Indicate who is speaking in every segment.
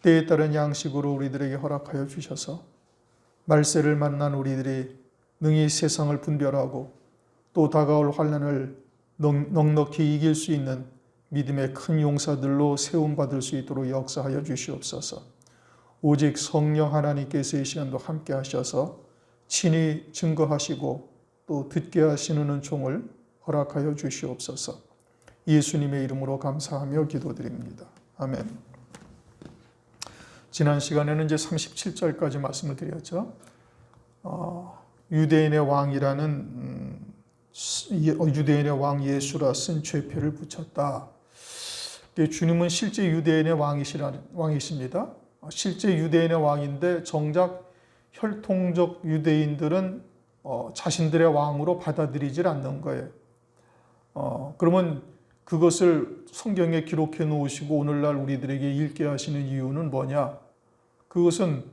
Speaker 1: 때에 따른 양식으로 우리들에게 허락하여 주셔서 말세를 만난 우리들이 능히 세상을 분별하고 또 다가올 환난을 넉넉히 이길 수 있는 믿음의 큰 용사들로 세움받을 수 있도록 역사하여 주시옵소서. 오직 성령 하나님께서 이 시간도 함께 하셔서 친히 증거하시고 또 듣게 하시는 은총을 허락하여 주시옵소서. 예수님의 이름으로 감사하며 기도드립니다. 아멘. 지난 시간에는 이제 37절까지 말씀을 드렸죠. 유대인의 왕이라는 유대인의 왕 예수라 쓴 죄표를 붙였다. 주님은 실제 유대인의 왕이십니다. 실제 유대인의 왕인데 정작 혈통적 유대인들은 자신들의 왕으로 받아들이질 않는 거예요. 그러면 그것을 성경에 기록해 놓으시고 오늘날 우리들에게 읽게 하시는 이유는 뭐냐? 그것은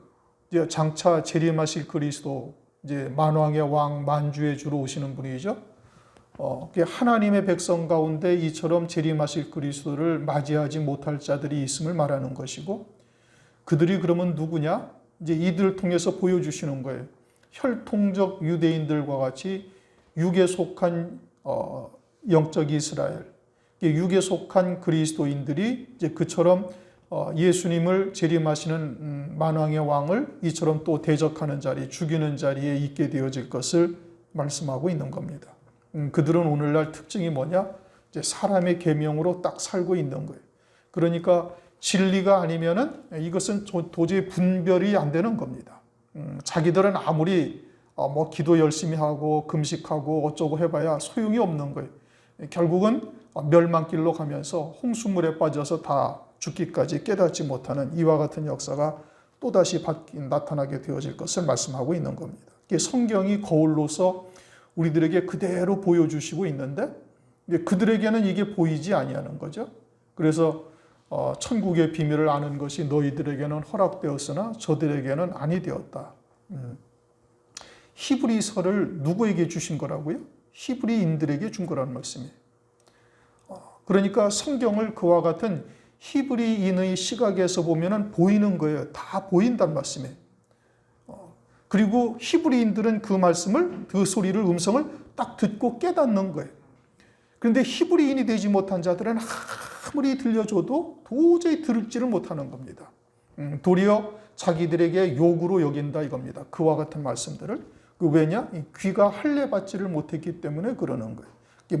Speaker 1: 이제 장차 재림하실 그리스도, 이제 만왕의 왕, 만주의 주로 오시는 분이죠. 하나님의 백성 가운데 이처럼 재림하실 그리스도를 맞이하지 못할 자들이 있음을 말하는 것이고, 그들이 그러면 누구냐? 이제 이들을 통해서 보여주시는 거예요. 혈통적 유대인들과 같이 육에 속한 영적 이스라엘, 육에 속한 그리스도인들이 이제 그처럼 예수님을 재림하시는 만왕의 왕을 이처럼 또 대적하는 자리, 죽이는 자리에 있게 되어질 것을 말씀하고 있는 겁니다. 그들은 오늘날 특징이 뭐냐? 이제 사람의 계명으로 딱 살고 있는 거예요. 그러니까 진리가 아니면은 이것은 도저히 분별이 안 되는 겁니다. 자기들은 아무리 기도 열심히 하고 금식하고 어쩌고 해봐야 소용이 없는 거예요. 결국은 멸망길로 가면서 홍수물에 빠져서 다 죽기까지 깨닫지 못하는 이와 같은 역사가 또다시 나타나게 되어질 것을 말씀하고 있는 겁니다. 성경이 거울로서 우리들에게 그대로 보여주시고 있는데 그들에게는 이게 보이지 아니하는 거죠. 그래서 천국의 비밀을 아는 것이 너희들에게는 허락되었으나 저들에게는 아니 되었다. 히브리서를 누구에게 주신 거라고요? 히브리인들에게 준 거라는 말씀이에요. 그러니까 성경을 그와 같은 히브리인의 시각에서 보면 보이는 거예요. 다 보인다는 말씀이에요. 그리고 히브리인들은 그 말씀을, 그 소리를, 음성을 딱 듣고 깨닫는 거예요. 그런데 히브리인이 되지 못한 자들은 아무리 들려줘도 도저히 들지를 못하는 겁니다. 도리어 자기들에게 욕으로 여긴다 이겁니다. 그와 같은 말씀들을. 왜냐? 귀가 할례받지를 못했기 때문에 그러는 거예요.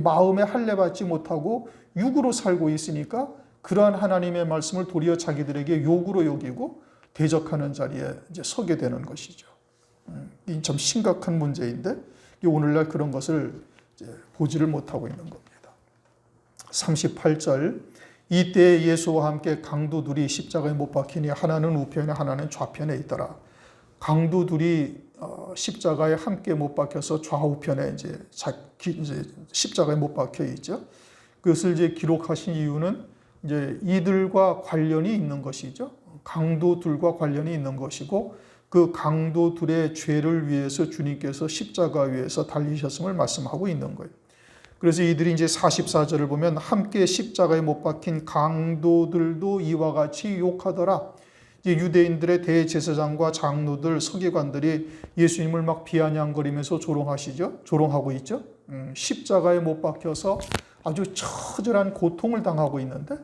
Speaker 1: 마음에 할례받지 못하고 육으로 살고 있으니까 그러한 하나님의 말씀을 도리어 자기들에게 욕으로 여기고 대적하는 자리에 이제 서게 되는 것이죠. 이 참 심각한 문제인데 오늘날 그런 것을 이제 보지를 못하고 있는 겁니다. 38절, 이때 예수와 함께 강도 둘이 십자가에 못 박히니 하나는 우편에 하나는 좌편에 있더라. 강도 둘이 십자가에 함께 못 박혀서 좌우편에 이제 십자가에 못 박혀 있죠. 그것을 이제 기록하신 이유는 이제 이들과 관련이 있는 것이죠. 강도 둘과 관련이 있는 것이고 그 강도 둘의 죄를 위해서 주님께서 십자가 위에서 달리셨음을 말씀하고 있는 거예요. 그래서 이들이 이제 44절을 보면 함께 십자가에 못 박힌 강도들도 이와 같이 욕하더라. 이제 유대인들의 대제사장과 장로들, 서기관들이 예수님을 막 비아냥거리면서 조롱하고 있죠. 십자가에 못 박혀서 아주 처절한 고통을 당하고 있는데,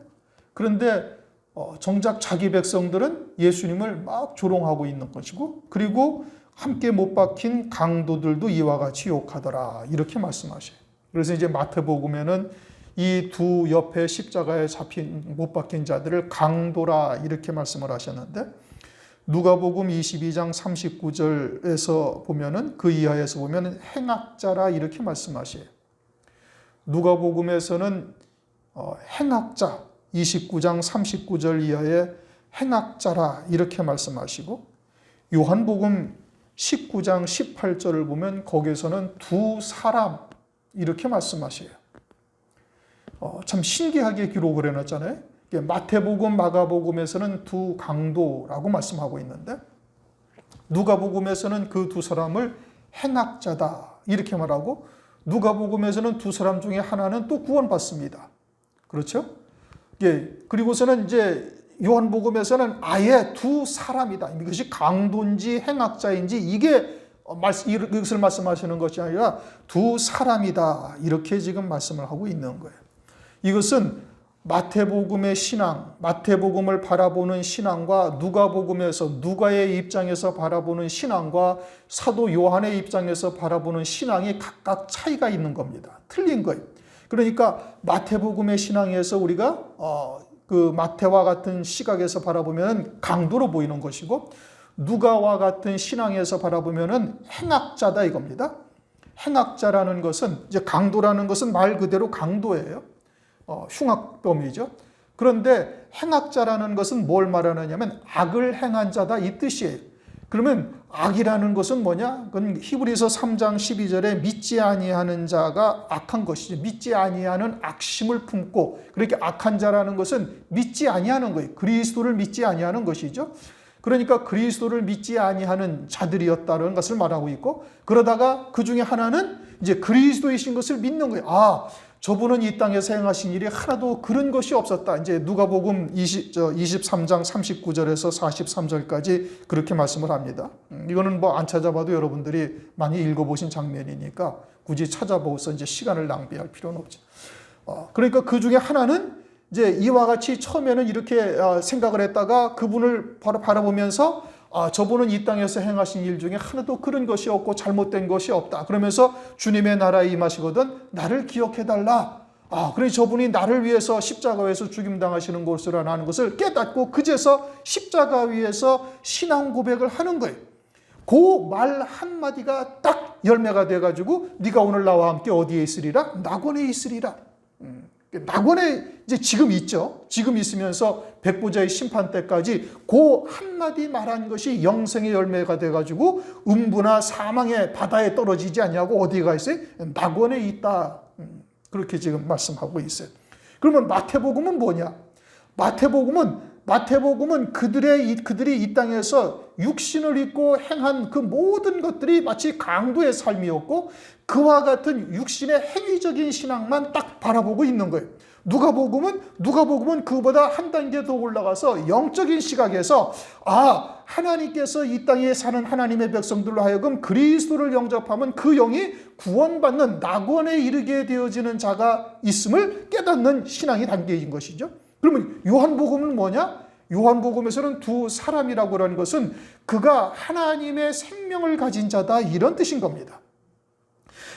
Speaker 1: 그런데 정작 자기 백성들은 예수님을 막 조롱하고 있는 것이고, 그리고 함께 못 박힌 강도들도 이와 같이 욕하더라 이렇게 말씀하셔요. 그래서 이제 마태복음에는 이 두 옆에 십자가에 못 박힌 자들을 강도라 이렇게 말씀을 하셨는데, 누가복음 22장 39절에서 보면은 그 이하에서 보면은 행악자라 이렇게 말씀하셔요. 누가복음에서는 행악자 29장 39절 이하에 행악자라 이렇게 말씀하시고, 요한복음 19장 18절을 보면 거기에서는 두 사람 이렇게 말씀하셔요. 참 신기하게 기록을 해놨잖아요. 마태복음, 마가복음에서는 두 강도라고 말씀하고 있는데 누가복음에서는 그 두 사람을 행악자다 이렇게 말하고, 누가복음에서는 두 사람 중에 하나는 또 구원받습니다. 그렇죠? 예. 그리고서는 이제 요한복음에서는 아예 두 사람이다. 이것이 강도인지 행악자인지 이것을 말씀하시는 것이 아니라 두 사람이다. 이렇게 지금 말씀을 하고 있는 거예요. 이것은 마태복음의 신앙, 마태복음을 바라보는 신앙과 누가복음에서 누가의 입장에서 바라보는 신앙과 사도 요한의 입장에서 바라보는 신앙이 각각 차이가 있는 겁니다. 틀린 거예요. 그러니까 마태복음의 신앙에서 우리가 그 마태와 같은 시각에서 바라보면 강도로 보이는 것이고 누가와 같은 신앙에서 바라보면 행악자다 이겁니다. 행악자라는 것은 이제 강도라는 것은 말 그대로 강도예요. 흉악범이죠. 그런데 행악자라는 것은 뭘 말하느냐면 악을 행한 자다 이 뜻이에요. 그러면 악이라는 것은 뭐냐? 그건 히브리서 3장 12절에 믿지 아니하는 자가 악한 것이죠. 믿지 아니하는 악심을 품고 그렇게 악한 자라는 것은 믿지 아니하는 거예요. 그리스도를 믿지 아니하는 것이죠. 그러니까 그리스도를 믿지 아니하는 자들이었다는 것을 말하고 있고 그러다가 그 중에 하나는 이제 그리스도이신 것을 믿는 거예요. 저분은 이 땅에서 행하신 일이 하나도 그런 것이 없었다. 이제 누가복음 23장 39절에서 43절까지 그렇게 말씀을 합니다. 이거는 뭐 안 찾아봐도 여러분들이 많이 읽어보신 장면이니까 굳이 찾아보고서 이제 시간을 낭비할 필요는 없죠. 그러니까 그 중에 하나는 이제 이와 같이 처음에는 이렇게 생각을 했다가 그분을 바라보면서 저분은 이 땅에서 행하신 일 중에 하나도 그런 것이 없고 잘못된 것이 없다. 그러면서 주님의 나라에 임하시거든 나를 기억해달라. 그래서 저분이 나를 위해서 십자가에서 죽임당하시는 것이라는 것을 깨닫고 그제서 십자가 위에서 신앙 고백을 하는 거예요. 그 말 한마디가 딱 열매가 돼가지고 네가 오늘 나와 함께 어디에 있으리라? 낙원에 있으리라. 낙원에 이제 지금 있죠. 지금 있으면서 백보자의 심판 때까지 그 한마디 말한 것이 영생의 열매가 돼가지고 음부나 사망의 바다에 떨어지지 않냐고 어디에 가 있어요? 낙원에 있다. 그렇게 지금 말씀하고 있어요. 그러면 마태복음은 뭐냐? 마태복음은 그들이 이 땅에서 육신을 입고 행한 그 모든 것들이 마치 강도의 삶이었고 그와 같은 육신의 행위적인 신앙만 딱 바라보고 있는 거예요. 누가복음은 그보다 한 단계 더 올라가서 영적인 시각에서 하나님께서 이 땅에 사는 하나님의 백성들로 하여금 그리스도를 영접하면 그 영이 구원받는 낙원에 이르게 되어지는 자가 있음을 깨닫는 신앙이 단계인 것이죠. 그러면 요한복음은 뭐냐? 요한복음에서는 두 사람이라고 하는 것은 그가 하나님의 생명을 가진 자다 이런 뜻인 겁니다.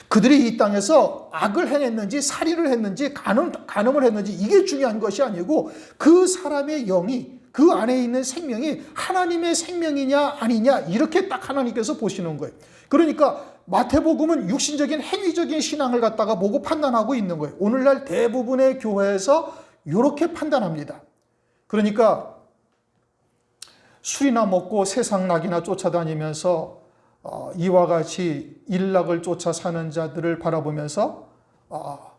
Speaker 1: 그들이 이 땅에서 악을 행했는지 살인을 했는지 간음을 했는지 이게 중요한 것이 아니고 그 사람의 영이 그 안에 있는 생명이 하나님의 생명이냐 아니냐 이렇게 딱 하나님께서 보시는 거예요. 그러니까 마태복음은 육신적인 행위적인 신앙을 갖다가 보고 판단하고 있는 거예요. 오늘날 대부분의 교회에서 이렇게 판단합니다. 그러니까 술이나 먹고 세상 낙이나 쫓아다니면서 이와 같이 일락을 쫓아 사는 자들을 바라보면서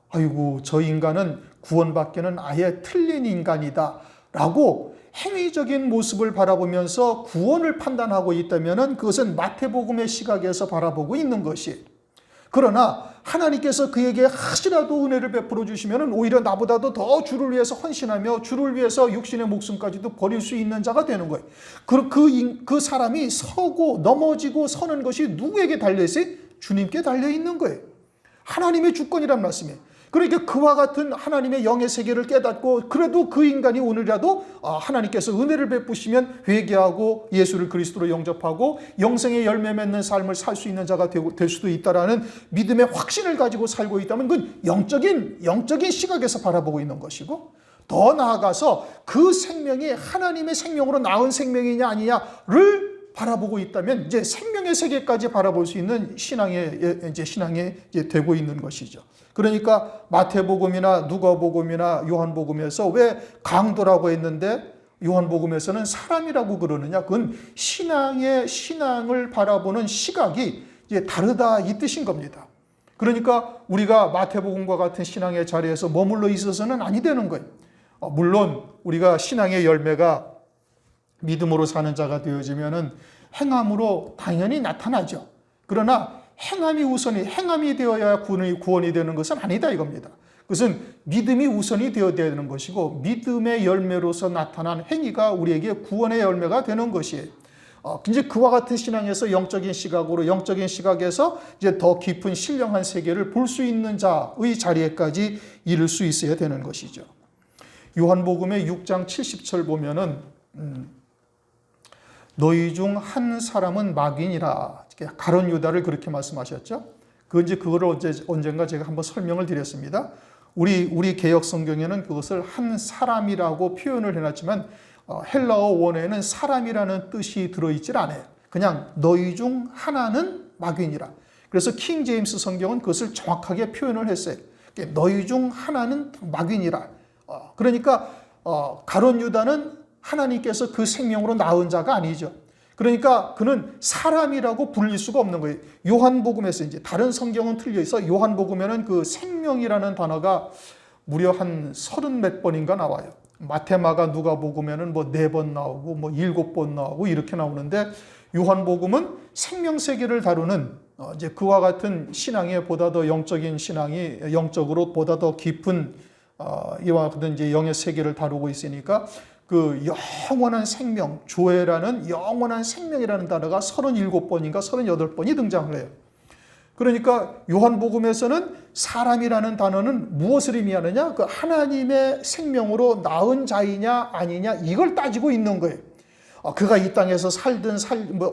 Speaker 1: 아이고 저 인간은 구원받기는 아예 틀린 인간이다 라고 행위적인 모습을 바라보면서 구원을 판단하고 있다면 그것은 마태복음의 시각에서 바라보고 있는 것이에요. 그러나 하나님께서 그에게 하시라도 은혜를 베풀어 주시면 오히려 나보다도 더 주를 위해서 헌신하며 주를 위해서 육신의 목숨까지도 버릴 수 있는 자가 되는 거예요. 그 사람이 서고 넘어지고 서는 것이 누구에게 달려있어요? 주님께 달려있는 거예요. 하나님의 주권이란 말씀이에요. 그러니까 그와 같은 하나님의 영의 세계를 깨닫고 그래도 그 인간이 오늘이라도 하나님께서 은혜를 베푸시면 회개하고 예수를 그리스도로 영접하고 영생의 열매 맺는 삶을 살 수 있는 자가 될 수도 있다라는 믿음의 확신을 가지고 살고 있다면 그건 영적인 시각에서 바라보고 있는 것이고 더 나아가서 그 생명이 하나님의 생명으로 나은 생명이냐 아니냐를 바라보고 있다면 이제 생명의 세계까지 바라볼 수 있는 신앙이 되고 있는 것이죠. 그러니까 마태복음이나 누가복음이나 요한복음에서 왜 강도라고 했는데 요한복음에서는 사람이라고 그러느냐? 그건 신앙을 바라보는 시각이 이제 다르다 이 뜻인 겁니다. 그러니까 우리가 마태복음과 같은 신앙의 자리에서 머물러 있어서는 아니 되는 거예요. 물론 우리가 신앙의 열매가 믿음으로 사는 자가 되어지면은 행함으로 당연히 나타나죠. 그러나 행함이 되어야 구원이 되는 것은 아니다 이겁니다. 그것은 믿음이 우선이 되어야 되는 것이고 믿음의 열매로서 나타난 행위가 우리에게 구원의 열매가 되는 것이에요. 이제 그와 같은 신앙에서 영적인 시각으로 영적인 시각에서 이제 더 깊은 신령한 세계를 볼 수 있는 자의 자리에까지 이를 수 있어야 되는 것이죠. 요한복음의 6장 70절 보면은 너희 중 한 사람은 마귀니라. 가룟 유다를 그렇게 말씀하셨죠. 그거를 언젠가 제가 한번 설명을 드렸습니다. 우리 개역 성경에는 그것을 한 사람이라고 표현을 해놨지만 헬라어 원어에는 사람이라는 뜻이 들어있질 않아요. 그냥 너희 중 하나는 마귀니라. 그래서 킹 제임스 성경은 그것을 정확하게 표현을 했어요. 너희 중 하나는 마귀니라. 그러니까 가룟 유다는 하나님께서 그 생명으로 낳은 자가 아니죠. 그러니까 그는 사람이라고 불릴 수가 없는 거예요. 요한복음에서 이제 다른 성경은 틀려 있어 요한복음에는 그 생명이라는 단어가 무려 한 30몇 번인가 나와요. 마테마가 누가복음에는 뭐 4번 나오고 뭐 7번 나오고 이렇게 나오는데 요한복음은 생명 세계를 다루는 이제 그와 같은 신앙에 보다 더 영적인 신앙이 영적으로 보다 더 깊은 이와 같은 이제 영의 세계를 다루고 있으니까 그 영원한 생명, 조회라는 영원한 생명이라는 단어가 37번인가 38번이 등장을 해요. 그러니까 요한복음에서는 사람이라는 단어는 무엇을 의미하느냐? 그 하나님의 생명으로 낳은 자이냐 아니냐 이걸 따지고 있는 거예요. 그가 이 땅에서 살든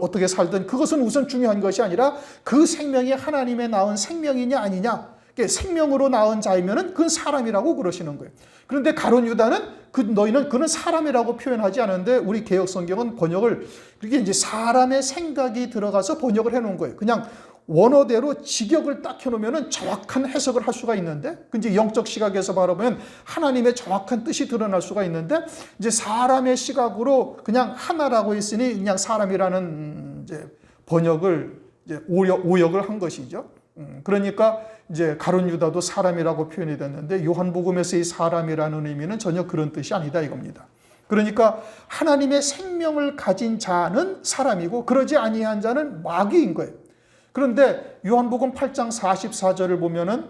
Speaker 1: 어떻게 살든 그것은 우선 중요한 것이 아니라 그 생명이 하나님의 낳은 생명이냐 아니냐. 생명으로 낳은 자이면은 그건 사람이라고 그러시는 거예요. 그런데 가룟 유다는 그는 사람이라고 표현하지 않은데 우리 개역 성경은 번역을 그렇게 이제 사람의 생각이 들어가서 번역을 해놓은 거예요. 그냥 원어대로 직역을 딱 해놓으면 정확한 해석을 할 수가 있는데, 이제 영적 시각에서 바라보면 하나님의 정확한 뜻이 드러날 수가 있는데, 이제 사람의 시각으로 그냥 하나라고 했으니 그냥 사람이라는 이제 번역을 이제 오역을 한 것이죠. 그러니까 이제 가룟 유다도 사람이라고 표현이 됐는데 요한복음에서 이 사람이라는 의미는 전혀 그런 뜻이 아니다 이겁니다. 그러니까 하나님의 생명을 가진 자는 사람이고 그러지 아니한 자는 마귀인 거예요. 그런데 요한복음 8장 44절을 보면은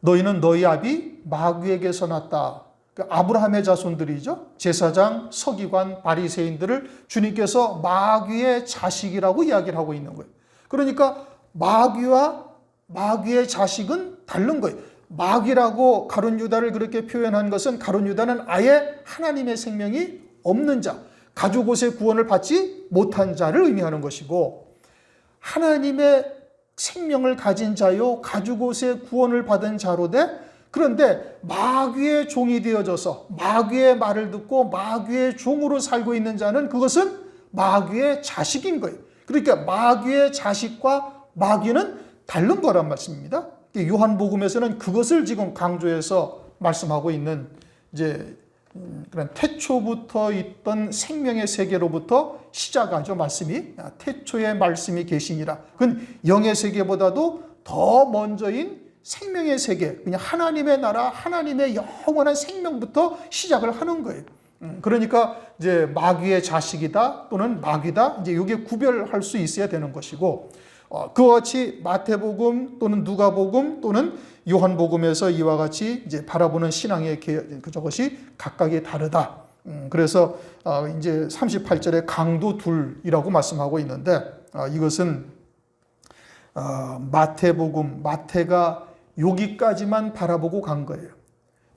Speaker 1: 너희는 너희 아비 마귀에게서 났다. 아브라함의 자손들이죠. 제사장, 서기관, 바리새인들을 주님께서 마귀의 자식이라고 이야기를 하고 있는 거예요. 그러니까 마귀와 마귀의 자식은 다른 거예요. 마귀라고 가룟 유다를 그렇게 표현한 것은 가룟 유다는 아예 하나님의 생명이 없는 자, 가죽 옷의 구원을 받지 못한 자를 의미하는 것이고, 하나님의 생명을 가진 자요 가죽 옷의 구원을 받은 자로 돼. 그런데 마귀의 종이 되어져서 마귀의 말을 듣고 마귀의 종으로 살고 있는 자는 그것은 마귀의 자식인 거예요. 그러니까 마귀의 자식과 마귀는 다른 거란 말씀입니다. 요한복음에서는 그것을 지금 강조해서 말씀하고 있는 이제 그런 태초부터 있던 생명의 세계로부터 시작하죠. 말씀이 태초의 말씀이 계시니라. 그건 영의 세계보다도 더 먼저인 생명의 세계, 그냥 하나님의 나라, 하나님의 영원한 생명부터 시작을 하는 거예요. 그러니까 이제 마귀의 자식이다 또는 마귀다, 이제 이게 구별할 수 있어야 되는 것이고, 그와 같이 마태복음 또는 누가복음 또는 요한복음에서 이와 같이 이제 바라보는 신앙의 그것이 각각이 다르다. 그래서 이제 38절에 강도 둘이라고 말씀하고 있는데, 이것은 마태가 여기까지만 바라보고 간 거예요.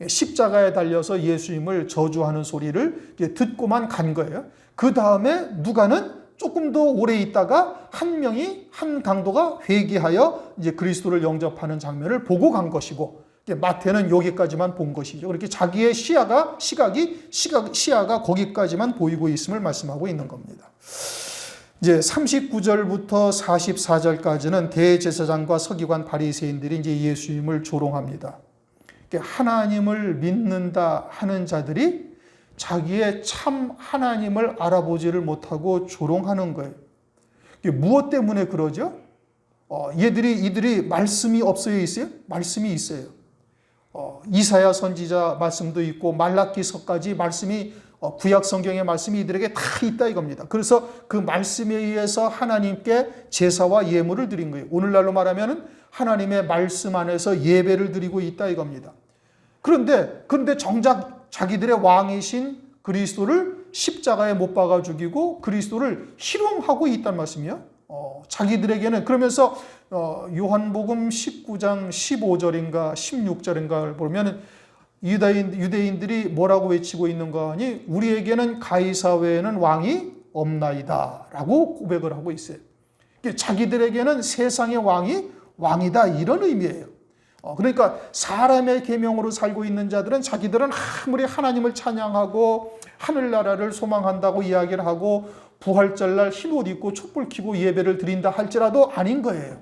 Speaker 1: 십자가에 달려서 예수님을 저주하는 소리를 듣고만 간 거예요. 그 다음에 누가는 조금 더 오래 있다가 한 강도가 회개하여 이제 그리스도를 영접하는 장면을 보고 간 것이고, 마태는 여기까지만 본 것이죠. 그렇게 자기의 시야가 거기까지만 보이고 있음을 말씀하고 있는 겁니다. 이제 39절부터 44절까지는 대제사장과 서기관 바리새인들이 이제 예수님을 조롱합니다. 하나님을 믿는다 하는 자들이 자기의 참 하나님을 알아보지를 못하고 조롱하는 거예요. 무엇 때문에 그러죠? 이들이 말씀이 없어요, 있어요? 말씀이 있어요. 이사야 선지자 말씀도 있고 말라기서까지 말씀이 구약 성경의 말씀이 이들에게 다 있다 이겁니다. 그래서 그 말씀에 의해서 하나님께 제사와 예물을 드린 거예요. 오늘날로 말하면 하나님의 말씀 안에서 예배를 드리고 있다 이겁니다. 그런데 정작 자기들의 왕이신 그리스도를 십자가에 못 박아 죽이고 그리스도를 희롱하고 있다는 말씀이요. 자기들에게는 그러면서 요한복음 19장 15절인가 16절인가를 보면 유대인들이 뭐라고 외치고 있는가 하니 우리에게는 가이사 외에는 왕이 없나이다 라고 고백을 하고 있어요. 자기들에게는 세상의 왕이 왕이다 이런 의미예요. 그러니까 사람의 계명으로 살고 있는 자들은 자기들은 아무리 하나님을 찬양하고 하늘나라를 소망한다고 이야기를 하고 부활절날 흰옷 입고 촛불 켜고 예배를 드린다 할지라도 아닌 거예요.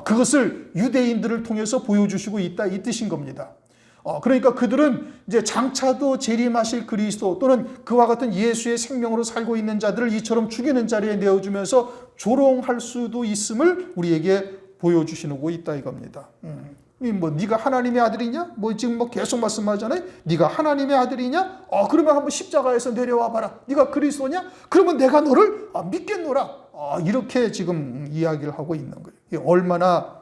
Speaker 1: 그것을 유대인들을 통해서 보여주시고 있다 이 뜻인 겁니다. 그러니까 그들은 이제 장차도 재림하실 그리스도 또는 그와 같은 예수의 생명으로 살고 있는 자들을 이처럼 죽이는 자리에 내어주면서 조롱할 수도 있음을 우리에게 보여주시고 있다 이겁니다. 뭐 네가 하나님의 아들이냐? 뭐 지금 뭐 계속 말씀하잖아요. 네가 하나님의 아들이냐? 그러면 한번 십자가에서 내려와 봐라. 네가 그리스도냐? 그러면 내가 너를 믿겠노라. 이렇게 지금 이야기를 하고 있는 거예요. 얼마나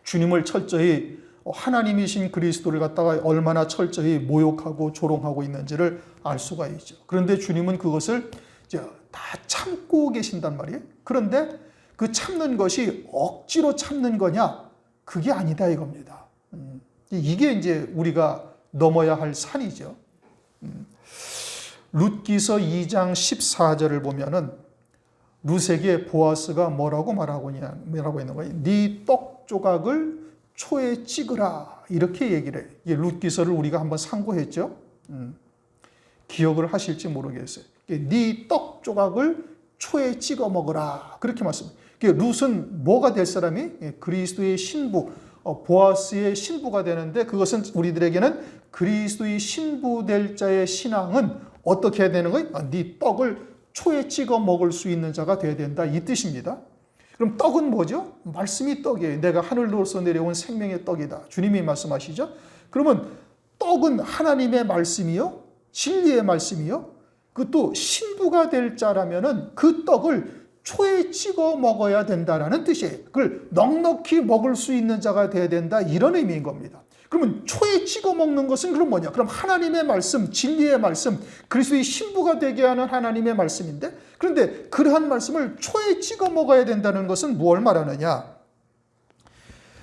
Speaker 1: 주님을 철저히 하나님이신 그리스도를 갖다가 얼마나 철저히 모욕하고 조롱하고 있는지를 알 수가 있죠. 그런데 주님은 그것을 다 참고 계신단 말이에요. 그런데 그 참는 것이 억지로 참는 거냐? 그게 아니다 이겁니다. 이게 이제 우리가 넘어야 할 산이죠. 룻기서 2장 14절을 보면은 룻에게 보아스가 뭐라고 말하고 있는 거예요? 네 떡 조각을 초에 찍으라 이렇게 얘기를 해요. 룻기서를 우리가 한번 상고했죠. 기억을 하실지 모르겠어요. 네 떡 조각을 초에 찍어 먹으라 그렇게 말씀해요. 룻은 뭐가 될 사람이? 그리스도의 신부, 보아스의 신부가 되는데 그것은 우리들에게는 그리스도의 신부 될 자의 신앙은 어떻게 해야 되는 거예요? 네 떡을 초에 찍어 먹을 수 있는 자가 되어야 된다 이 뜻입니다. 그럼 떡은 뭐죠? 말씀이 떡이에요. 내가 하늘로서 내려온 생명의 떡이다. 주님이 말씀하시죠. 그러면 떡은 하나님의 말씀이요, 진리의 말씀이요. 그것도 신부가 될 자라면은 그 떡을 초에 찍어 먹어야 된다라는 뜻이에요. 그걸 넉넉히 먹을 수 있는 자가 되어야 된다 이런 의미인 겁니다. 그러면 초에 찍어 먹는 것은 그럼 뭐냐? 그럼 하나님의 말씀, 진리의 말씀, 그리스도의 신부가 되게 하는 하나님의 말씀인데 그런데 그러한 말씀을 초에 찍어 먹어야 된다는 것은 무엇을 말하느냐?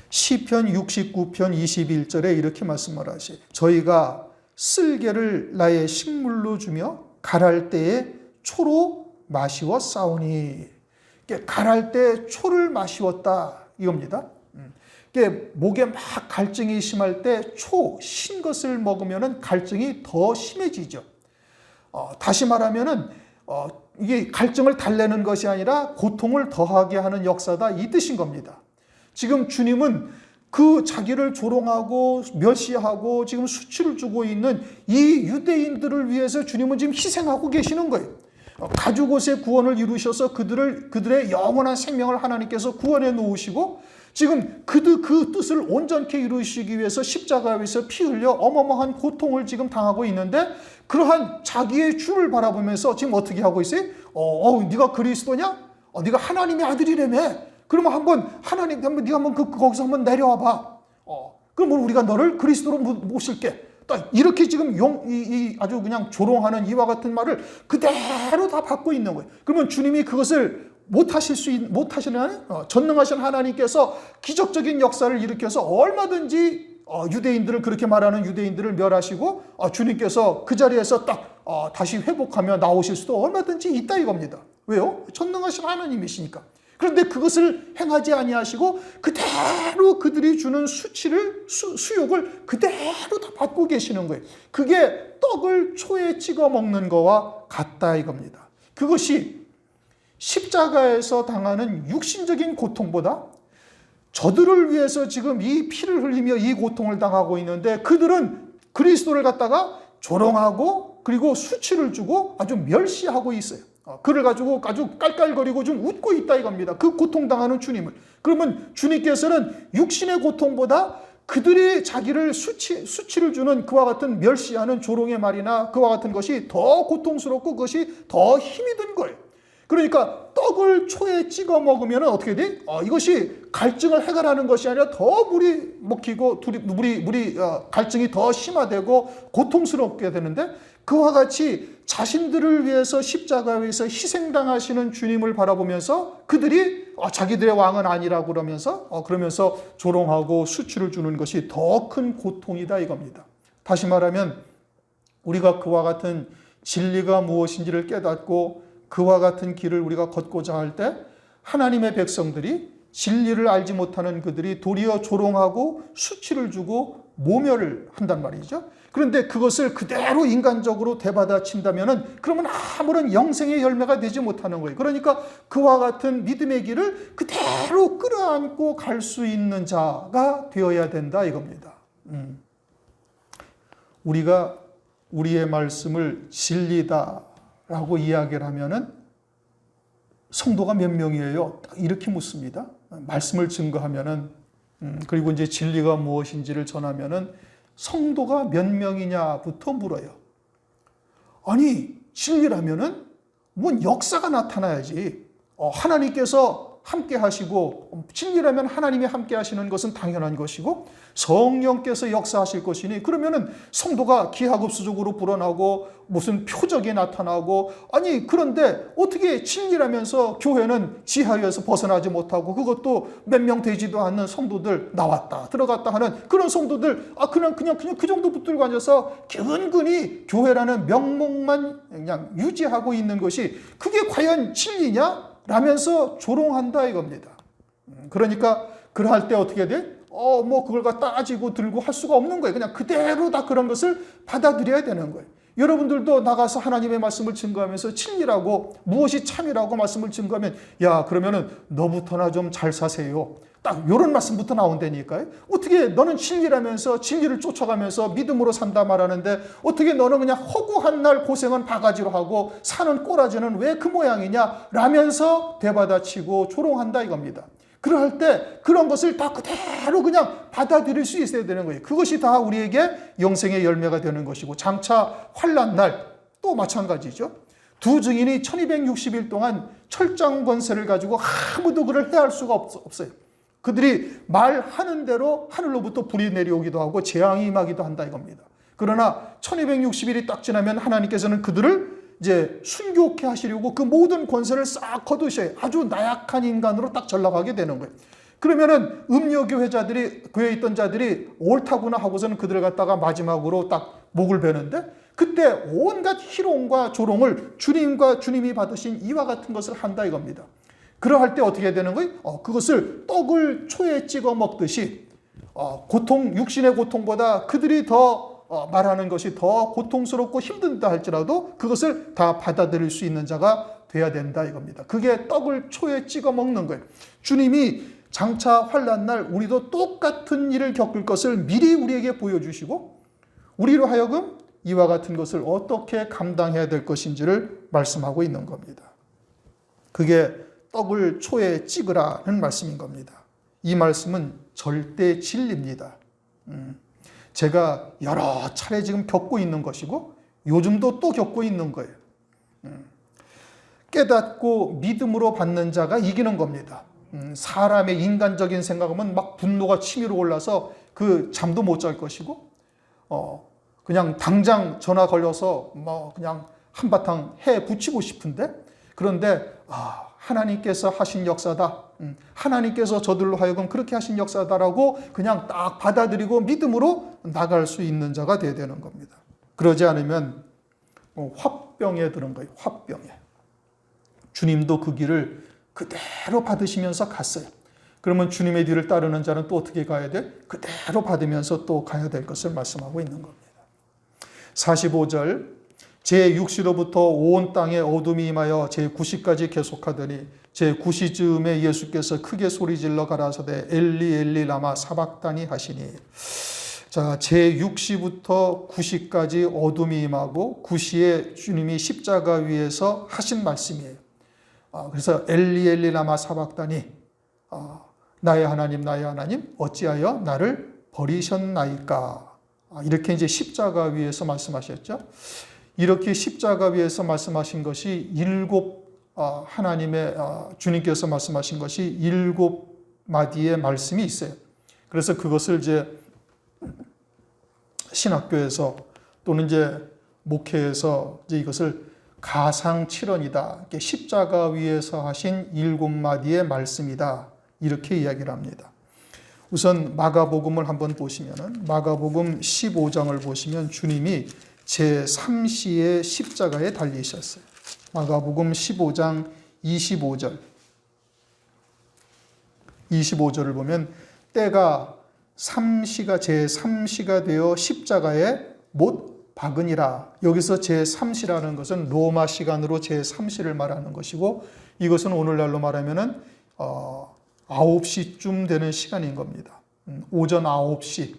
Speaker 1: 시편 69편 21절에 이렇게 말씀을 하시죠. 저희가 쓸개를 나의 식물로 주며 갈할 때에 초로 마시웠사오니. 갈할 때 초를 마시웠다 이겁니다. 목에 막 갈증이 심할 때 신 것을 먹으면 갈증이 더 심해지죠. 다시 말하면은 이게 갈증을 달래는 것이 아니라 고통을 더하게 하는 역사다 이 뜻인 겁니다. 지금 주님은 그 자기를 조롱하고 멸시하고 지금 수치를 주고 있는 이 유대인들을 위해서 주님은 지금 희생하고 계시는 거예요. 가죽옷의 구원을 이루셔서 그들의 영원한 생명을 하나님께서 구원해 놓으시고 지금 그 뜻을 온전케 이루시기 위해서 십자가에서 피 흘려 어마어마한 고통을 지금 당하고 있는데 그러한 자기의 주를 바라보면서 지금 어떻게 하고 있어요? 네가 그리스도냐? 네가 하나님의 아들이라며? 그러면 네가 한번 거기서 한번 내려와 봐. 그럼 우리가 너를 그리스도로 모실게. 이렇게 지금 아주 그냥 조롱하는 이와 같은 말을 그대로 다 받고 있는 거예요. 그러면 주님이 그것을 못하시는 전능하신 하나님께서 기적적인 역사를 일으켜서 얼마든지 유대인들을 그렇게 말하는 유대인들을 멸하시고 주님께서 그 자리에서 딱 다시 회복하며 나오실 수도 얼마든지 있다 이겁니다. 왜요? 전능하신 하나님이시니까. 그런데 그것을 행하지 아니하시고 그대로 그들이 주는 수욕을 그대로 다 받고 계시는 거예요. 그게 떡을 초에 찍어 먹는 거와 같다 이겁니다. 그것이 십자가에서 당하는 육신적인 고통보다 저들을 위해서 지금 이 피를 흘리며 이 고통을 당하고 있는데 그들은 그리스도를 갖다가 조롱하고 그리고 수치를 주고 아주 멸시하고 있어요. 그를 가지고 아주 깔깔거리고 좀 웃고 있다 이겁니다. 그 고통당하는 주님을. 그러면 주님께서는 육신의 고통보다 그들이 자기를 수치를 주는 그와 같은 멸시하는 조롱의 말이나 그와 같은 것이 더 고통스럽고 그것이 더 힘이 든 거예요. 그러니까 떡을 초에 찍어 먹으면 어떻게 돼? 이것이 갈증을 해결하는 것이 아니라 더 물이 먹히고 갈증이 더 심화되고 고통스럽게 되는데, 그와 같이 자신들을 위해서 십자가 위에서 희생당하시는 주님을 바라보면서 그들이 자기들의 왕은 아니라고 그러면서 조롱하고 수치를 주는 것이 더 큰 고통이다 이겁니다. 다시 말하면 우리가 그와 같은 진리가 무엇인지를 깨닫고 그와 같은 길을 우리가 걷고자 할 때 하나님의 백성들이, 진리를 알지 못하는 그들이 도리어 조롱하고 수치를 주고 모멸을 한단 말이죠. 그런데 그것을 그대로 인간적으로 되받아친다면 그러면 아무런 영생의 열매가 되지 못하는 거예요. 그러니까 그와 같은 믿음의 길을 그대로 끌어안고 갈 수 있는 자가 되어야 된다 이겁니다. 우리가 우리의 말씀을 진리다라고 이야기를 하면은 성도가 몇 명이에요? 이렇게 묻습니다. 말씀을 증거하면은 그리고 이제 진리가 무엇인지를 전하면은 성도가 몇 명이냐부터 물어요. 아니, 진리라면은 뭔 역사가 나타나야지. 하나님께서 함께 하시고, 진리라면 하나님이 함께 하시는 것은 당연한 것이고 성령께서 역사하실 것이니, 그러면은 성도가 기하급수적으로 불어나고 무슨 표적이 나타나고, 아니 그런데 어떻게 진리라면서 교회는 지하에서 벗어나지 못하고 그것도 몇 명 되지도 않는 성도들 나왔다 들어갔다 하는 그런 성도들, 그냥 그 정도 붙들고 앉아서 근근히 교회라는 명목만 그냥 유지하고 있는 것이 그게 과연 진리냐? 라면서 조롱한다 이겁니다. 그러니까 그럴 때 어떻게 돼? 그걸 따지고 들고 할 수가 없는 거예요. 그냥 그대로 다 그런 것을 받아들여야 되는 거예요. 여러분들도 나가서 하나님의 말씀을 증거하면서 진리라고, 무엇이 참이라고 말씀을 증거하면, 야, 그러면은 너부터나 좀 잘 사세요. 딱 이런 말씀부터 나온다니까요. 어떻게 너는 진리라면서 진리를 쫓아가면서 믿음으로 산다 말하는데 어떻게 너는 그냥 허구한 날 고생은 바가지로 하고 사는 꼬라지는 왜 그 모양이냐 라면서 되받아치고 조롱한다 이겁니다. 그럴 때 그런 것을 다 그대로 그냥 받아들일 수 있어야 되는 거예요. 그것이 다 우리에게 영생의 열매가 되는 것이고, 장차 환난 날 또 마찬가지죠. 두 증인이 1260일 동안 철장 권세를 가지고 아무도 그를 해할 수가 없어요. 그들이 말하는 대로 하늘로부터 불이 내려오기도 하고 재앙이 임하기도 한다 이겁니다. 그러나 1260일이 딱 지나면 하나님께서는 그들을 이제 순교케 하시려고 그 모든 권세를 싹 거두셔요. 아주 나약한 인간으로 딱 전락하게 되는 거예요. 그러면은 음료교회자들이, 교회에 있던 자들이 옳다구나 하고서는 그들을 갖다가 마지막으로 딱 목을 베는데, 그때 온갖 희롱과 조롱을 주님이 받으신 이와 같은 것을 한다 이겁니다. 그러할 때 어떻게 되는 거예요? 그것을 떡을 초에 찍어 먹듯이 육신의 고통보다 그들이 더 말하는 것이 더 고통스럽고 힘든다 할지라도 그것을 다 받아들일 수 있는 자가 돼야 된다 이겁니다. 그게 떡을 초에 찍어 먹는 거예요. 주님이 장차 환난 날 우리도 똑같은 일을 겪을 것을 미리 우리에게 보여주시고 우리로 하여금 이와 같은 것을 어떻게 감당해야 될 것인지를 말씀하고 있는 겁니다. 그게 떡을 초에 찍으라는 말씀인 겁니다. 이 말씀은 절대 진리입니다. 제가 여러 차례 지금 겪고 있는 것이고 요즘도 또 겪고 있는 거예요. 깨닫고 믿음으로 받는 자가 이기는 겁니다. 사람의 인간적인 생각하면 막 분노가 치밀어 올라서 그 잠도 못 잘 것이고 그냥 당장 전화 걸려서 그냥 한바탕 해 붙이고 싶은데, 그런데 하나님께서 하신 역사다. 하나님께서 저들로 하여금 그렇게 하신 역사다라고 그냥 딱 받아들이고 믿음으로 나갈 수 있는 자가 되어야 되는 겁니다. 그러지 않으면 화병에 드는 거예요. 화병에. 주님도 그 길을 그대로 받으시면서 갔어요. 그러면 주님의 뒤를 따르는 자는 또 어떻게 가야 돼? 그대로 받으면서 또 가야 될 것을 말씀하고 있는 겁니다. 45절 제6시로부터 온 땅에 어둠이 임하여 제9시까지 계속하더니 제9시쯤에 예수께서 크게 소리질러 가라사대 엘리 엘리 라마 사박다니 하시니. 자, 제6시부터 9시까지 어둠이 임하고 9시에 주님이 십자가 위에서 하신 말씀이에요. 그래서 엘리 엘리 라마 사박다니, 나의 하나님 나의 하나님 어찌하여 나를 버리셨나이까? 이렇게 이제 십자가 위에서 말씀하셨죠. 이렇게 십자가 위에서 말씀하신 것이 하나님의 주님께서 말씀하신 것이 7마디의 말씀이 있어요. 그래서 그것을 이제 신학교에서 또는 이제 목회에서 이제 이것을 가상칠언이다. 십자가 위에서 하신 7마디의 말씀이다. 이렇게 이야기를 합니다. 우선 마가복음을 한번 보시면은 마가복음 15장을 보시면 주님이 제3시의 십자가에 달리셨어요. 마가복음 15장 25절. 25절을 보면 때가 제3시가 되어 십자가에 못 박으니라. 여기서 제3시라는 것은 로마 시간으로 제3시를 말하는 것이고 이것은 오늘날로 말하면은 9시쯤 되는 시간인 겁니다. 오전 9시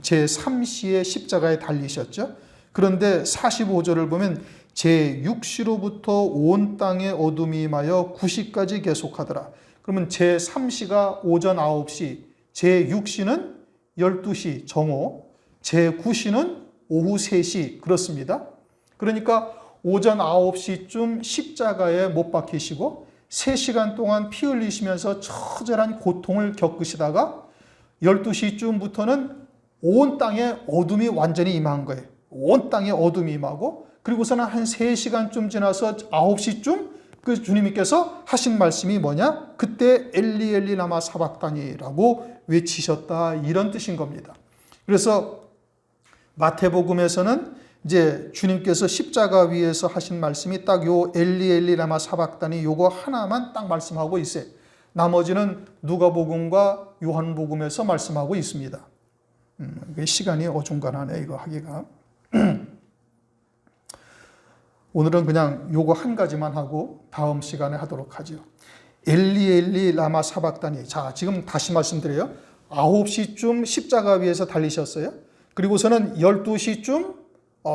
Speaker 1: 제3시에 십자가에 달리셨죠. 그런데 45절을 보면 제6시로부터 온 땅에 어둠이 임하여 9시까지 계속하더라. 그러면 제3시가 오전 9시, 제6시는 12시 정오, 제9시는 오후 3시 그렇습니다. 그러니까 오전 9시쯤 십자가에 못 박히시고 3시간 동안 피 흘리시면서 처절한 고통을 겪으시다가 12시쯤부터는 온 땅에 어둠이 완전히 임한 거예요. 온 땅에 어둠이 임하고 그리고서는 한 3시간쯤 지나서 9시쯤 그 주님께서 하신 말씀이 뭐냐? 그때 엘리 엘리 라마 사박다니라고 외치셨다 이런 뜻인 겁니다. 그래서 마태복음에서는 이제 주님께서 십자가 위에서 하신 말씀이 딱 요 엘리 엘리 라마 사박다니 요거 하나만 딱 말씀하고 있어요. 나머지는 누가복음과 요한복음에서 말씀하고 있습니다. 시간이 어중간하네 이거 하기가. 오늘은 그냥 요거 한 가지만 하고 다음 시간에 하도록 하죠. 엘리 엘리 라마 사박다니. 자, 지금 다시 말씀드려요. 9시쯤 십자가 위에서 달리셨어요. 그리고서는 12시쯤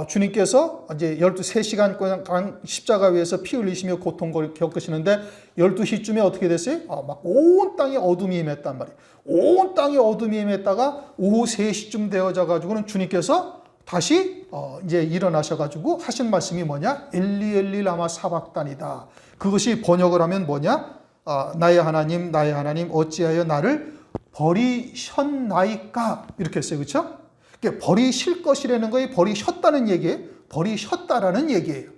Speaker 1: 주님께서 이제 3시간 십자가 위에서 피 흘리시며 고통을 겪으시는데 12시쯤에 어떻게 됐어요? 막 온 땅에 어둠이 임했단 말이에요. 온 땅에 어둠이 임했다가 오후 3시쯤 되어져 가지고는 주님께서 다시 이제 일어나셔가지고 하신 말씀이 뭐냐? 엘리 엘리 라마 사박단이다. 그것이 번역을 하면 뭐냐? 나의 하나님 어찌하여 나를 버리셨나이까? 이렇게 했어요. 그렇죠? 버리실 것이라는 거에 버리셨다는 얘기예요. 버리셨다라는 얘기예요.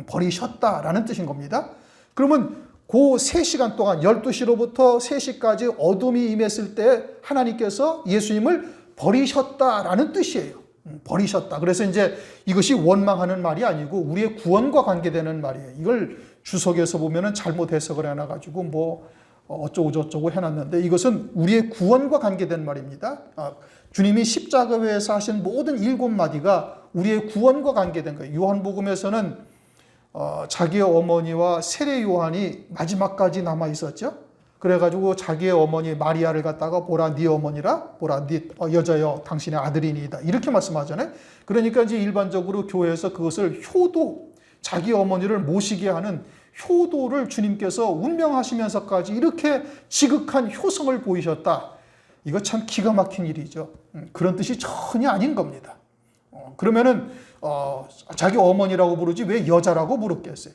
Speaker 1: 버리셨다라는 뜻인 겁니다. 그러면 그 3시간 동안 12시로부터 3시까지 어둠이 임했을 때 하나님께서 예수님을 버리셨다라는 뜻이에요. 버리셨다. 그래서 이제 이것이 원망하는 말이 아니고 우리의 구원과 관계되는 말이에요. 이걸 주석에서 보면은 잘못 해석을 해놔가지고 뭐 어쩌고 저쩌고 해놨는데 이것은 우리의 구원과 관계된 말입니다. 주님이 십자가 위에서 하신 모든 7마디가 우리의 구원과 관계된 거예요. 요한복음에서는 자기의 어머니와 세례 요한이 마지막까지 남아 있었죠. 그래가지고 자기의 어머니 마리아를 갖다가 보라 네 어머니라 보라 네 여자여 당신의 아들이니이다 이렇게 말씀하잖아요. 그러니까 이제 일반적으로 교회에서 그것을 효도 자기 어머니를 모시게 하는 효도를 주님께서 운명하시면서까지 이렇게 지극한 효성을 보이셨다. 이거 참 기가 막힌 일이죠. 그런 뜻이 전혀 아닌 겁니다. 그러면은 자기 어머니라고 부르지 왜 여자라고 부르겠어요?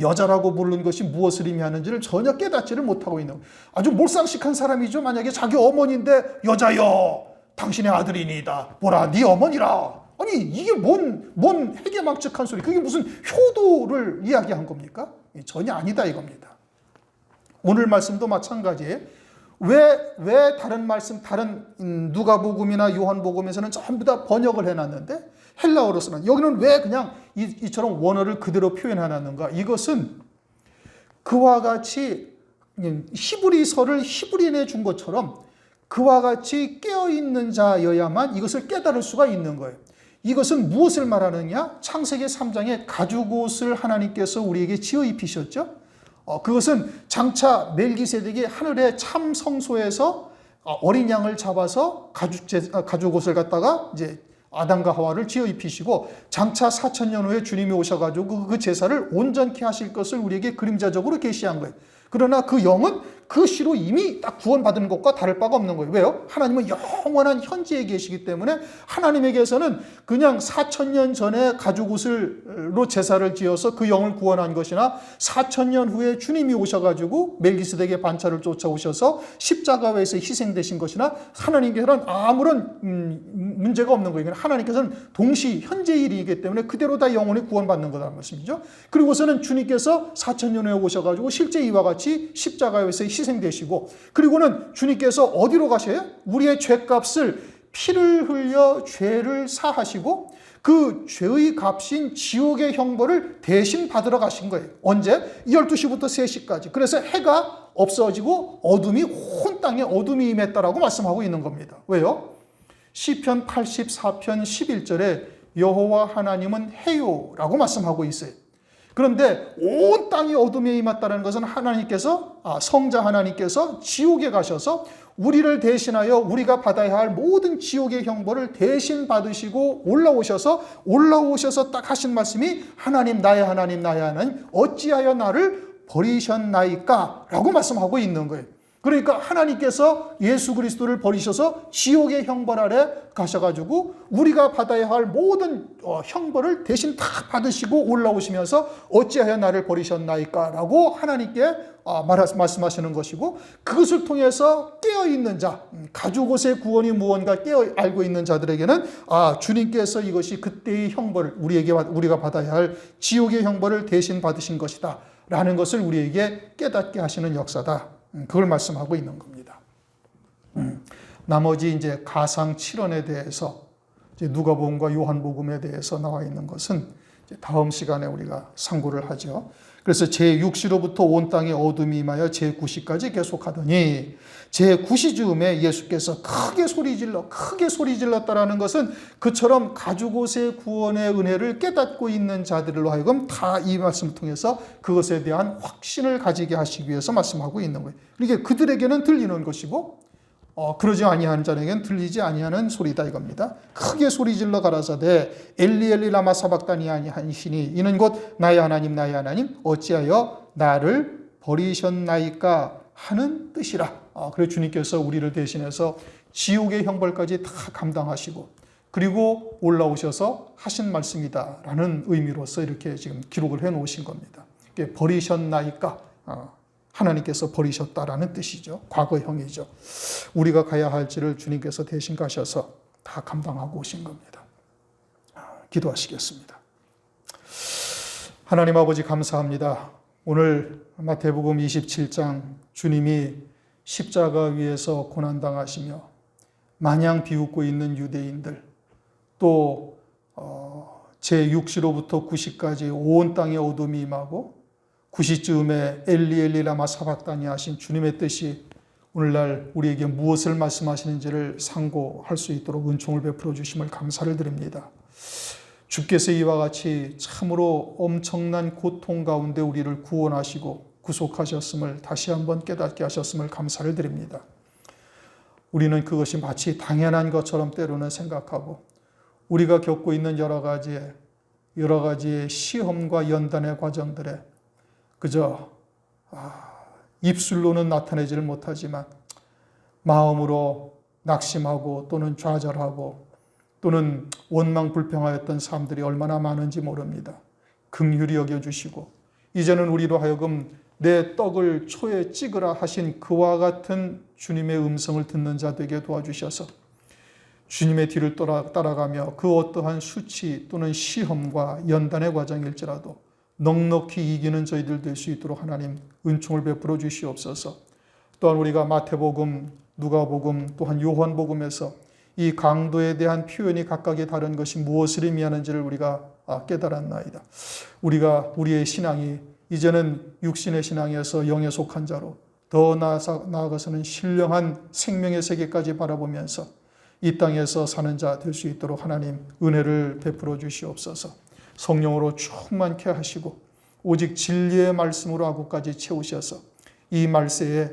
Speaker 1: 여자라고 부르는 것이 무엇을 의미하는지를 전혀 깨닫지를 못하고 있는 거예요. 아주 몰상식한 사람이죠. 만약에 자기 어머니인데 여자여 당신의 아들이니이다. 보라 네 어머니라. 아니 이게 뭔 해괴망측한 소리. 그게 무슨 효도를 이야기한 겁니까? 전혀 아니다 이겁니다. 오늘 말씀도 마찬가지예요. 왜 다른 말씀, 다른 누가복음이나 요한복음에서는 전부 다 번역을 해놨는데 헬라어로서는 여기는 왜 그냥 이처럼 원어를 그대로 표현해놨는가? 이것은 그와 같이 히브리서를 히브리인에 준 것처럼 그와 같이 깨어있는 자여야만 이것을 깨달을 수가 있는 거예요. 이것은 무엇을 말하느냐? 창세기 3장에 가죽옷을 하나님께서 우리에게 지어 입히셨죠. 그것은 장차 멜기세덱이 하늘의 참 성소에서 어린 양을 잡아서 가죽옷을 갖다가 이제 아담과 하와를 지어 입히시고 장차 4,000년 후에 주님이 오셔가지고 그 제사를 온전케 하실 것을 우리에게 그림자적으로 계시한 거예요. 그러나 그 영은 그 시로 이미 딱 구원받은 것과 다를 바가 없는 거예요. 왜요? 하나님은 영원한 현재에 계시기 때문에 하나님에게서는 그냥 4,000년 전에 가죽옷으로 제사를 지어서 그 영을 구원한 것이나 4,000년 후에 주님이 오셔가지고 멜기스덱의 반차를 쫓아오셔서 십자가에서 희생되신 것이나 하나님께서는 아무런 문제가 없는 거예요. 하나님께서는 동시 현재의 일이기 때문에 그대로 다 영원히 구원받는 거다는 말씀이죠. 그리고서는 주님께서 4,000년 후에 오셔가지고 실제 이와 같이 십자가에서 희생되시고, 그리고는 주님께서 어디로 가셔요? 우리의 죄값을 피를 흘려 죄를 사하시고 그 죄의 값인 지옥의 형벌을 대신 받으러 가신 거예요. 언제? 12시부터 3시까지. 그래서 해가 없어지고 어둠이 온 땅에 어둠이 임했다라고 말씀하고 있는 겁니다. 왜요? 시편 84편 11절에 여호와 하나님은 해요라고 말씀하고 있어요. 그런데 온 땅이 어둠에 임했다는 것은 성자 하나님께서 지옥에 가셔서 우리를 대신하여 우리가 받아야 할 모든 지옥의 형벌을 대신 받으시고 올라오셔서 딱 하신 말씀이 하나님 나의 하나님 어찌하여 나를 버리셨나이까 라고 말씀하고 있는 거예요. 그러니까 하나님께서 예수 그리스도를 버리셔서 지옥의 형벌 아래 가셔가지고 우리가 받아야 할 모든 형벌을 대신 다 받으시고 올라오시면서 어찌하여 나를 버리셨나이까 라고 하나님께 말씀하시는 것이고, 그것을 통해서 깨어있는 자, 가죽옷의 구원이 무언가 알고 있는 자들에게는 주님께서 이것이 그때의 형벌을 우리가 받아야 할 지옥의 형벌을 대신 받으신 것이다 라는 것을 우리에게 깨닫게 하시는 역사다. 그걸 말씀하고 있는 겁니다. 나머지 이제 가상 7원에 대해서 이제 누가복음과 요한복음에 대해서 나와 있는 것은 이제 다음 시간에 우리가 상고를 하죠. 그래서 제6시로부터 온 땅에 어둠이 임하여 제9시까지 계속하더니 제9시 즈음에 예수께서 크게 소리 질렀다라는 것은 그처럼 가죽옷의 구원의 은혜를 깨닫고 있는 자들로 하여금 다 이 말씀을 통해서 그것에 대한 확신을 가지게 하시기 위해서 말씀하고 있는 거예요. 이게 그들에게는 들리는 것이고 그러지 아니하는 자에게는 들리지 아니하는 소리다 이겁니다. 크게 소리질러 가라사대 엘리 엘리 라마 사박다니 하시니 이는 곧 나의 하나님 어찌하여 나를 버리셨나이까 하는 뜻이라. 그래서 주님께서 우리를 대신해서 지옥의 형벌까지 다 감당하시고 그리고 올라오셔서 하신 말씀이다라는 의미로서 이렇게 지금 기록을 해 놓으신 겁니다. 버리셨나이까 하나님께서 버리셨다라는 뜻이죠. 과거형이죠. 우리가 가야 할지를 주님께서 대신 가셔서 다 감당하고 오신 겁니다. 기도하시겠습니다. 하나님 아버지 감사합니다. 오늘 마태복음 27장 주님이 십자가 위에서 고난당하시며 마냥 비웃고 있는 유대인들, 또 제6시로부터 9시까지 온 땅에 어둠이 임하고 9시쯤에 엘리 엘리 라마 사박다니 하신 주님의 뜻이 오늘날 우리에게 무엇을 말씀하시는지를 상고할 수 있도록 은총을 베풀어 주심을 감사를 드립니다. 주께서 이와 같이 참으로 엄청난 고통 가운데 우리를 구원하시고 구속하셨음을 다시 한번 깨닫게 하셨음을 감사를 드립니다. 우리는 그것이 마치 당연한 것처럼 때로는 생각하고 우리가 겪고 있는 여러 가지의 시험과 연단의 과정들에 그저 입술로는 나타내지를 못하지만 마음으로 낙심하고 또는 좌절하고 또는 원망불평하였던 사람들이 얼마나 많은지 모릅니다. 긍휼히 여겨주시고 이제는 우리로 하여금 내 떡을 초에 찍으라 하신 그와 같은 주님의 음성을 듣는 자 되게 도와주셔서 주님의 뒤를 따라가며 그 어떠한 수치 또는 시험과 연단의 과정일지라도 넉넉히 이기는 저희들 될 수 있도록 하나님 은총을 베풀어 주시옵소서. 또한 우리가 마태복음, 누가복음, 또한 요한복음에서 이 강도에 대한 표현이 각각의 다른 것이 무엇을 의미하는지를 우리가 깨달았나이다. 우리의 신앙이 이제는 육신의 신앙에서 영에 속한 자로 더 나아가서는 신령한 생명의 세계까지 바라보면서 이 땅에서 사는 자 될 수 있도록 하나님 은혜를 베풀어 주시옵소서. 성령으로 충만케 하시고 오직 진리의 말씀으로 하고까지 채우셔서 이 말세에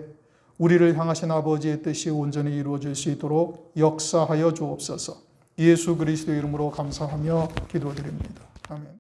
Speaker 1: 우리를 향하신 아버지의 뜻이 온전히 이루어질 수 있도록 역사하여 주옵소서. 예수 그리스도의 이름으로 감사하며 기도드립니다. 아멘.